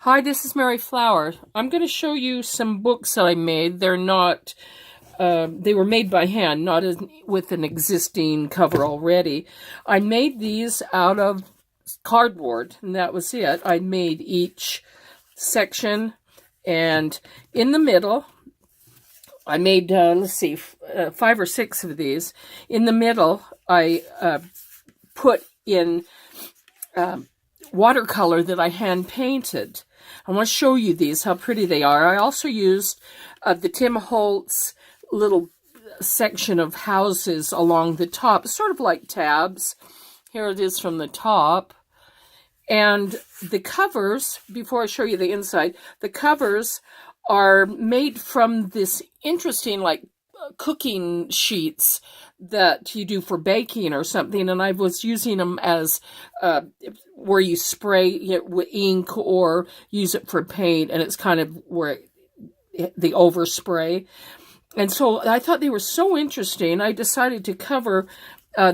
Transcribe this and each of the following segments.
Hi, this is Mary Flower. I'm going to show you some books that I made. They're not, they were made by hand, not with an existing cover already. I made these out of cardboard, and that was it. I made each section, and in the middle, I made, let's see, 5 or 6 of these. In the middle, I put in watercolor that I hand painted. I want to show you these, how pretty they are. I also used the Tim Holtz little section of houses along the top, sort of like tabs. Here it is from the top. And the covers, before I show you the inside, the covers are made from this interesting, like, cooking sheets that you do for baking or something, and I was using them as where you spray it with ink or use it for paint, and it's kind of where the overspray. And so I thought they were so interesting, I decided to cover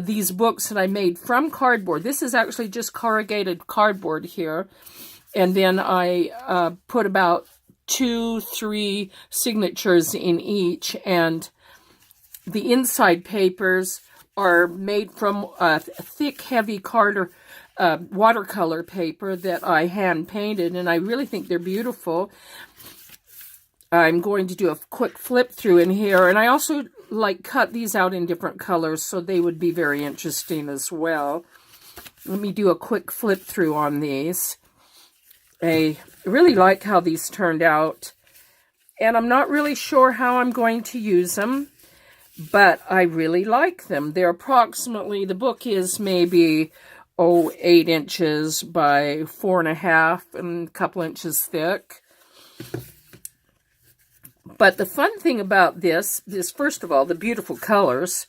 these books that I made from cardboard. This is actually just corrugated cardboard here, and then I put about 2-3 signatures in each, and the inside papers are made from thick, heavy watercolor paper that I hand painted, and I really think they're beautiful. I'm going to do a quick flip through in here, and I also cut these out in different colors so they would be very interesting as well. Let me do a quick flip through on these. I really like how these turned out, and I'm not really sure how I'm going to use them, but I really like them. They're approximately, the book is maybe 8 inches by 4.5 and a couple inches thick. But the fun thing about this is, first of all, the beautiful colors.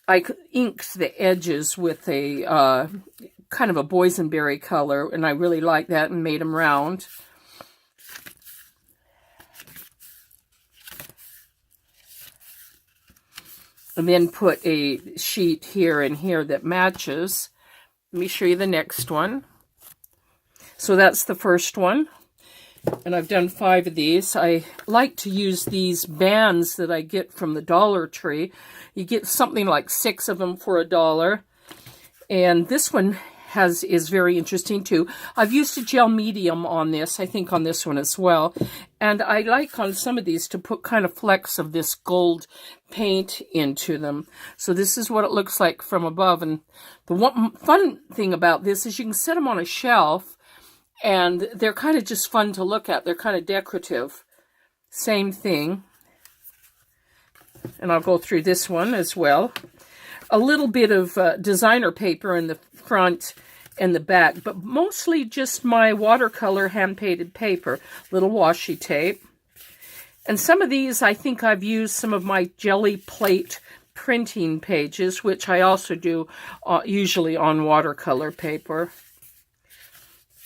I inked the edges with a kind of a boysenberry color, and I really like that and made them round. And then put a sheet here and here that matches. Let me show you the next one. So that's the first one. And I've done 5 of these. I like to use these bands that I get from the Dollar Tree. You get something like 6 of them for $1. And this one is very interesting too. I've used a gel medium on this, I think on this one as well. And I like on some of these to put kind of flecks of this gold paint into them. So this is what it looks like from above. And the one fun thing about this is you can set them on a shelf, and they're kind of just fun to look at. They're kind of decorative. Same thing. And I'll go through this one as well. A little bit of designer paper in the front and the back, but mostly just my watercolor hand-painted paper, little washi tape. And some of these, I think I've used some of my jelly plate printing pages, which I also do usually on watercolor paper.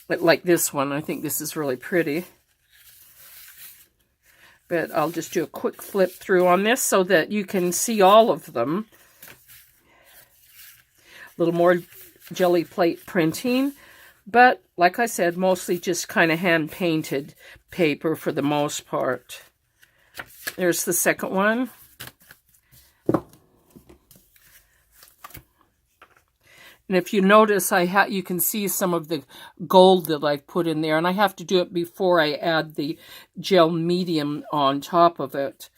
Like this one, I think this is really pretty. But I'll just do a quick flip through on this so that you can see all of them. A little more jelly plate printing, but like I said, mostly just kind of hand-painted paper for the most part. There's the second one. And if you notice, you can see some of the gold that I've put in there, and I have to do it before I add the gel medium on top of it.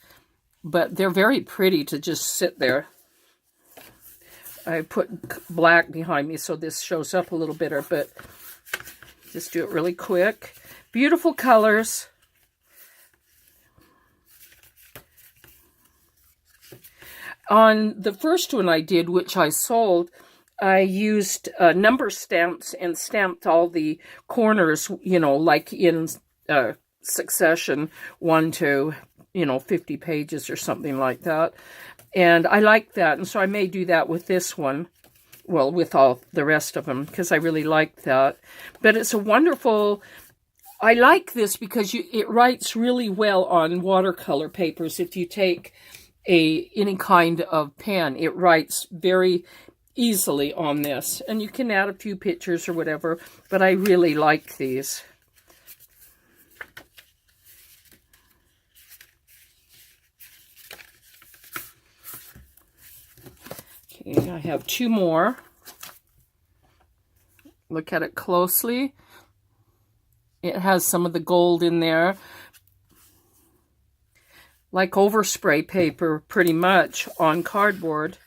But they're very pretty to just sit there. I put black behind me so this shows up a little better, but just do it really quick. Beautiful colors. On the first one I did, which I sold, I used number stamps and stamped all the corners, like in succession, 1 to, 50 pages or something like that. And I like that, and so I may do that with this one, well, with all the rest of them, because I really like that. But it's a wonderful, I like this because it writes really well on watercolor papers. If you take any kind of pen, it writes very easily on this. And you can add a few pictures or whatever, but I really like these. I have 2 more. Look at it closely. It has some of the gold in there. Like overspray paper, pretty much, on cardboard.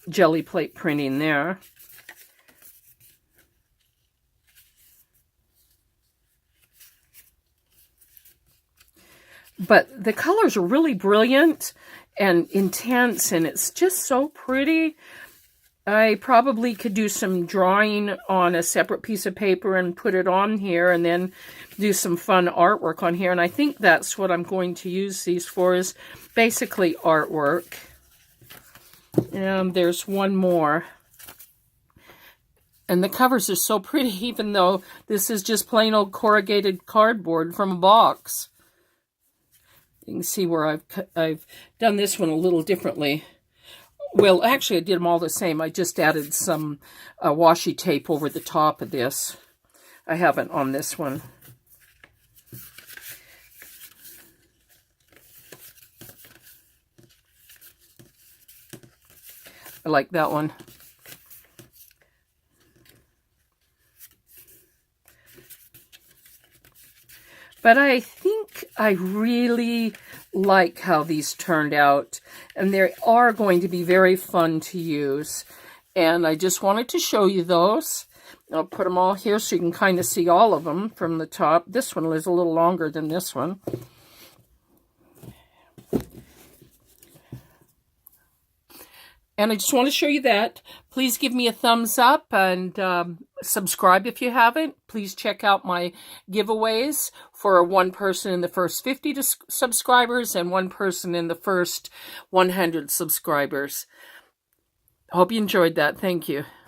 Jelly plate printing there. But the colors are really brilliant and intense, and it's just so pretty. I probably could do some drawing on a separate piece of paper and put it on here, and then do some fun artwork on here. And I think that's what I'm going to use these for, is basically artwork. And there's one more. And the covers are so pretty, even though this is just plain old corrugated cardboard from a box. You can see where I've done this one a little differently. Well, actually, I did them all the same. I just added some washi tape over the top of this. I haven't on this one. I like that one. But I think I really like how these turned out, and they are going to be very fun to use. And I just wanted to show you those. I'll put them all here so you can kind of see all of them from the top. This one is a little longer than this one. And I just want to show you that. Please give me a thumbs up and subscribe if you haven't. Please check out my giveaways for one person in the first 50 subscribers and one person in the first 100 subscribers. I hope you enjoyed that. Thank you.